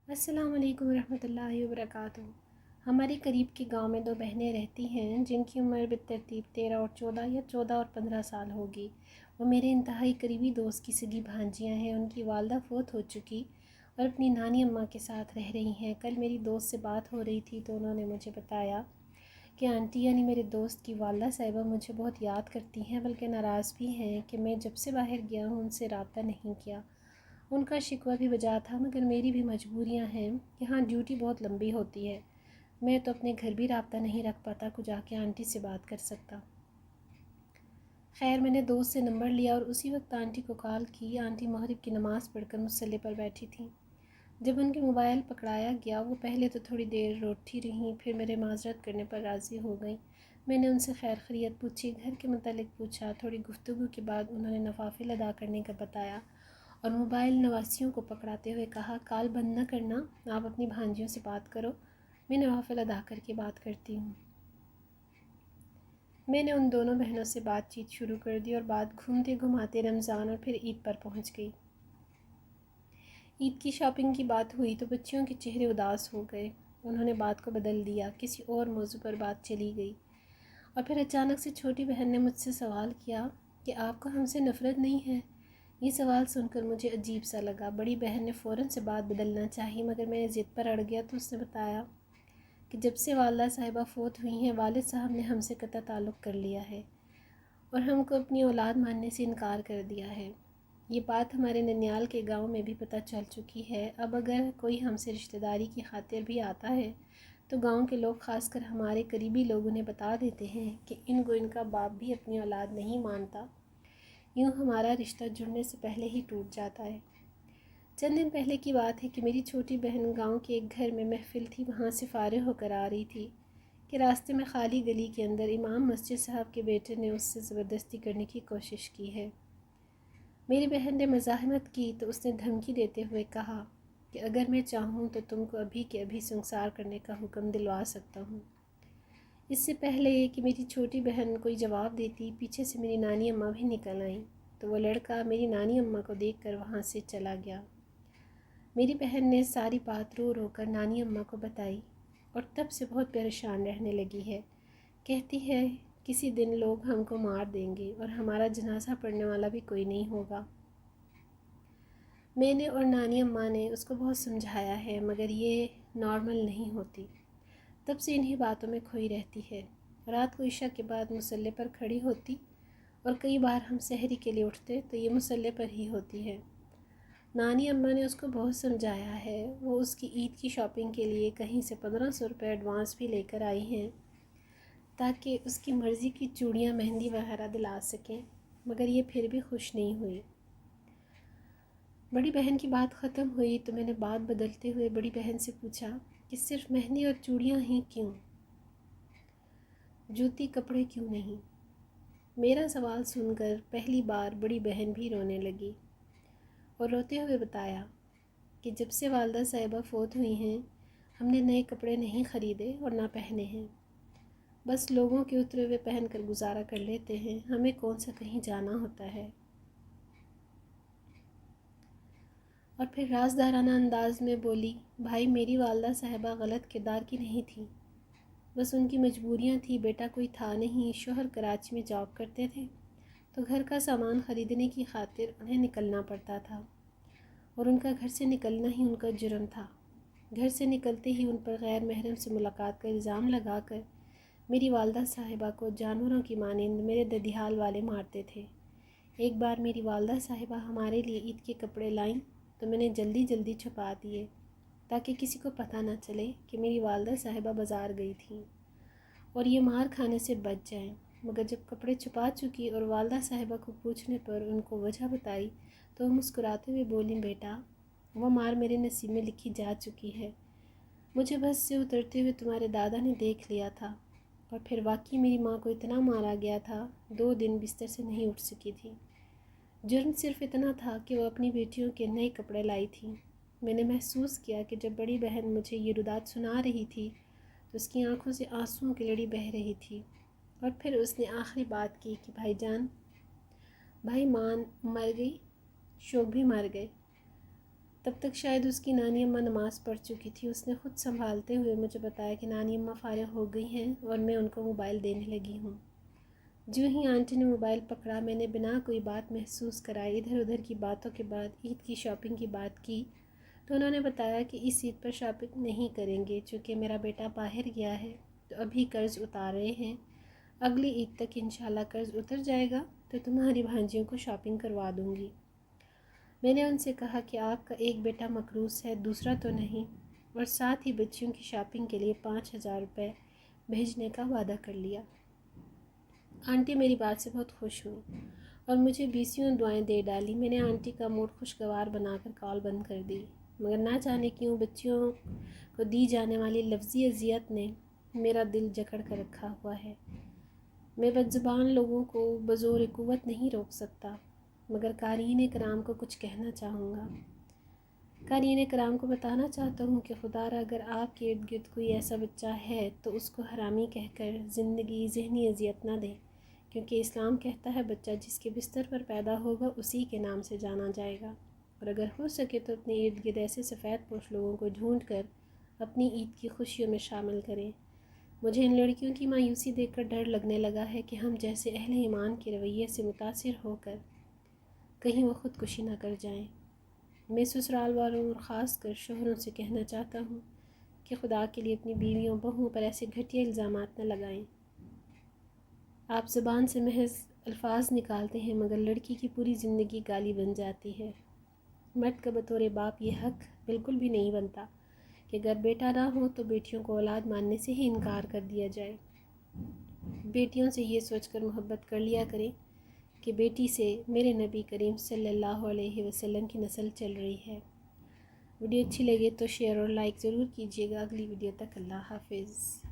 السلام علیکم ورحمۃ اللہ وبرکاتہ۔ ہمارے قریب کے گاؤں میں دو بہنیں رہتی ہیں جن کی عمر بالترتیب 13 اور 14 یا 14 اور 15 سال ہوگی۔ وہ میرے انتہائی قریبی دوست کی سگی بھانجیاں ہیں۔ ان کی والدہ فوت ہو چکی اور اپنی نانی اماں کے ساتھ رہ رہی ہیں۔ کل میری دوست سے بات ہو رہی تھی تو انہوں نے مجھے بتایا کہ آنٹی یعنی میرے دوست کی والدہ صاحبہ مجھے بہت یاد کرتی ہیں، بلکہ ناراض بھی ہیں کہ میں جب سے باہر گیا ہوں ان سے رابطہ نہیں کیا۔ ان کا شکوہ بھی بجا تھا، مگر میری بھی مجبوریاں ہیں۔ یہاں ڈیوٹی بہت لمبی ہوتی ہے، میں تو اپنے گھر بھی رابطہ نہیں رکھ پاتا کہ جا کے آنٹی سے بات کر سکتا۔ خیر میں نے دوست سے نمبر لیا اور اسی وقت آنٹی کو کال کی۔ آنٹی مغرب کی نماز پڑھ کر مصلی پر بیٹھی تھیں۔ جب ان کے موبائل پکڑایا گیا وہ پہلے تو تھوڑی دیر روتی رہیں، پھر میرے معذرت کرنے پر راضی ہو گئیں۔ میں نے ان سے خیر خیریت پوچھی، گھر کے متعلق پوچھا۔ تھوڑی گفتگو کے بعد انہوں نے نوافل ادا کرنے کا بتایا اور موبائل نواسیوں کو پکڑاتے ہوئے کہا، کال بند نہ کرنا، آپ اپنی بھانجیوں سے بات کرو، میں نوافل ادا کر کے بات کرتی ہوں۔ میں نے ان دونوں بہنوں سے بات چیت شروع کر دی اور بات گھومتے گھماتے رمضان اور پھر عید پر پہنچ گئی۔ عید کی شاپنگ کی بات ہوئی تو بچیوں کے چہرے اداس ہو گئے۔ انہوں نے بات کو بدل دیا، کسی اور موضوع پر بات چلی گئی اور پھر اچانک سے چھوٹی بہن نے مجھ سے سوال کیا کہ آپ کو ہم سے نفرت نہیں ہے؟ یہ سوال سن کر مجھے عجیب سا لگا۔ بڑی بہن نے فوراً سے بات بدلنا چاہی، مگر میں ضد پر اڑ گیا تو اس نے بتایا کہ جب سے والدہ صاحبہ فوت ہوئی ہیں والد صاحب نے ہم سے قطع تعلق کر لیا ہے اور ہم کو اپنی اولاد ماننے سے انکار کر دیا ہے۔ یہ بات ہمارے ننیال کے گاؤں میں بھی پتہ چل چکی ہے۔ اب اگر کوئی ہم سے رشتہ داری کی خاطر بھی آتا ہے تو گاؤں کے لوگ، خاص کر ہمارے قریبی لوگ، انہیں بتا دیتے ہیں کہ ان کو ان کا باپ بھی اپنی اولاد نہیں مانتا۔ یوں ہمارا رشتہ جڑنے سے پہلے ہی ٹوٹ جاتا ہے۔ چند دن پہلے کی بات ہے کہ میری چھوٹی بہن گاؤں کے ایک گھر میں محفل تھی، وہاں سے فارغ ہو کر آ رہی تھی کہ راستے میں خالی گلی کے اندر امام مسجد صاحب کے بیٹے نے اس سے زبردستی کرنے کی کوشش کی ہے۔ میری بہن نے مزاحمت کی تو اس نے دھمکی دیتے ہوئے کہا کہ اگر میں چاہوں تو تم کو ابھی کے ابھی سنسار کرنے کا حکم دلوا سکتا ہوں۔ اس سے پہلے کہ میری چھوٹی بہن کوئی جواب دیتی، پیچھے سے میری نانی اماں بھی نکل آئیں تو وہ لڑکا میری نانی اماں کو دیکھ کر وہاں سے چلا گیا۔ میری بہن نے ساری بات رو رو کر نانی اماں کو بتائی اور تب سے بہت پریشان رہنے لگی ہے۔ کہتی ہے کسی دن لوگ ہم کو مار دیں گے اور ہمارا جنازہ پڑھنے والا بھی کوئی نہیں ہوگا۔ میں نے اور نانی اماں نے اس کو بہت سمجھایا ہے، مگر یہ نارمل نہیں ہوتی۔ تب سے انہی باتوں میں کھوئی رہتی ہے۔ رات کو عشاء کے بعد مصلی پر کھڑی ہوتی اور کئی بار ہم سحری کے لیے اٹھتے تو یہ مصلی پر ہی ہوتی ہے۔ نانی اماں نے اس کو بہت سمجھایا ہے۔ وہ اس کی عید کی شاپنگ کے لیے کہیں سے 1500 روپے ایڈوانس بھی لے کر آئی ہیں تاکہ اس کی مرضی کی چوڑیاں، مہندی وغیرہ دلا سکیں، مگر یہ پھر بھی خوش نہیں ہوئی۔ بڑی بہن کی بات ختم ہوئی تو میں نے بات بدلتے ہوئے بڑی بہن سے پوچھا کہ صرف مہندی اور چوڑیاں ہی کیوں؟ جوتی کپڑے کیوں نہیں؟ میرا سوال سن کر پہلی بار بڑی بہن بھی رونے لگی اور روتے ہوئے بتایا کہ جب سے والدہ صاحبہ فوت ہوئی ہیں ہم نے نئے کپڑے نہیں خریدے اور نہ پہنے ہیں، بس لوگوں کے اترے ہوئے پہن کر گزارا کر لیتے ہیں، ہمیں کون سا کہیں جانا ہوتا ہے۔ اور پھر رازدارانہ انداز میں بولی، بھائی میری والدہ صاحبہ غلط کردار کی نہیں تھی، بس ان کی مجبوریاں تھی، بیٹا کوئی تھا نہیں، شوہر کراچی میں جاب کرتے تھے تو گھر کا سامان خریدنے کی خاطر انہیں نکلنا پڑتا تھا اور ان کا گھر سے نکلنا ہی ان کا جرم تھا۔ گھر سے نکلتے ہی ان پر غیر محرم سے ملاقات کا الزام لگا کر میری والدہ صاحبہ کو جانوروں کی مانند میرے ددیال والے مارتے تھے۔ ایک بار میری والدہ صاحبہ ہمارے لیے عید کے کپڑے لائیں تو میں نے جلدی جلدی چھپا دیے تاکہ کسی کو پتہ نہ چلے کہ میری والدہ صاحبہ بازار گئی تھیں اور یہ مار کھانے سے بچ جائیں، مگر جب کپڑے چھپا چکی اور والدہ صاحبہ کو پوچھنے پر ان کو وجہ بتائی تو وہ مسکراتے ہوئے بولیں، بیٹا وہ مار میرے نصیب میں لکھی جا چکی ہے، مجھے بس سے اترتے ہوئے تمہارے دادا نے دیکھ لیا تھا اور پھر واقعی میری ماں کو اتنا مارا گیا تھا 2 دن بستر سے نہیں اٹھ سکی تھی۔ جرم صرف اتنا تھا کہ وہ اپنی بیٹیوں کے نئے کپڑے لائی تھی۔ میں نے محسوس کیا کہ جب بڑی بہن مجھے یہ ردات سنا رہی تھی تو اس کی آنکھوں سے آنسوؤں کی لڑی بہہ رہی تھی اور پھر اس نے آخری بات کی کہ بھائی جان، بھائی مان مر گئی، شوق بھی مر گئے، تب تک شاید اس کی نانی اماں نماز پڑھ چکی تھی۔ اس نے خود سنبھالتے ہوئے مجھے بتایا کہ نانی اماں فارغ ہو گئی ہیں اور میں ان کو موبائل دینے لگی ہوں۔ جو ہی آنٹی نے موبائل پکڑا، میں نے بنا کوئی بات محسوس کرائے ادھر ادھر کی باتوں کے بعد عید کی شاپنگ کی بات کی تو انہوں نے بتایا کہ اس عید پر شاپنگ نہیں کریں گے، چونکہ میرا بیٹا باہر گیا ہے تو ابھی قرض اتار رہے ہیں، اگلی عید تک انشاءاللہ قرض اتر جائے گا تو تمہاری بھانجیوں کو شاپنگ کروا دوں گی۔ میں نے ان سے کہا کہ آپ کا ایک بیٹا مقروض ہے، دوسرا تو نہیں، اور ساتھ ہی بچیوں کی شاپنگ کے لیے 5,000 روپے بھیجنے کا وعدہ کر لیا۔ آنٹی میری بات سے بہت خوش ہوئی اور مجھے بیسیوں دعائیں دے ڈالی۔ میں نے آنٹی کا موڈ خوشگوار بنا کر کال بند کر دی، مگر نہ جانے کیوں بچیوں کو دی جانے والی لفظی اذیت نے میرا دل جکڑ کر رکھا ہوا ہے۔ میں بدزبان لوگوں کو بزور قوت نہیں روک سکتا، مگر قارئین کرام کو کچھ کہنا چاہوں گا۔ قارئین کرام کو بتانا چاہتا ہوں کہ خدا را اگر آپ کے ارد گرد کوئی ایسا بچہ ہے تو اس کو حرامی کہہ کر زندگی ذہنی اذیت نہ دیں، کیونکہ اسلام کہتا ہے بچہ جس کے بستر پر پیدا ہوگا اسی کے نام سے جانا جائے گا، اور اگر ہو سکے تو اپنے ارد گرد ایسے سفید پوش لوگوں کو ڈھونڈ کر اپنی عید کی خوشیوں میں شامل کریں۔ مجھے ان لڑکیوں کی مایوسی دیکھ کر ڈر لگنے لگا ہے کہ ہم جیسے اہل ایمان کے رویے سے متاثر ہو کر کہیں وہ خودکشی نہ کر جائیں۔ میں سسرال والوں اور خاص کر شوہروں سے کہنا چاہتا ہوں کہ خدا کے لیے اپنی بیویوں بہوؤں پر ایسے گھٹیا الزامات نہ لگائیں۔ آپ زبان سے محض الفاظ نکالتے ہیں مگر لڑکی کی پوری زندگی گالی بن جاتی ہے۔ مرد کا بطور باپ یہ حق بالکل بھی نہیں بنتا کہ اگر بیٹا نہ ہو تو بیٹیوں کو اولاد ماننے سے ہی انکار کر دیا جائے۔ بیٹیوں سے یہ سوچ کر محبت کر لیا کریں کہ بیٹی سے میرے نبی کریم صلی اللہ علیہ وسلم کی نسل چل رہی ہے۔ ویڈیو اچھی لگے تو شیئر اور لائک ضرور کیجیے گا۔ اگلی ویڈیو تک اللہ حافظ۔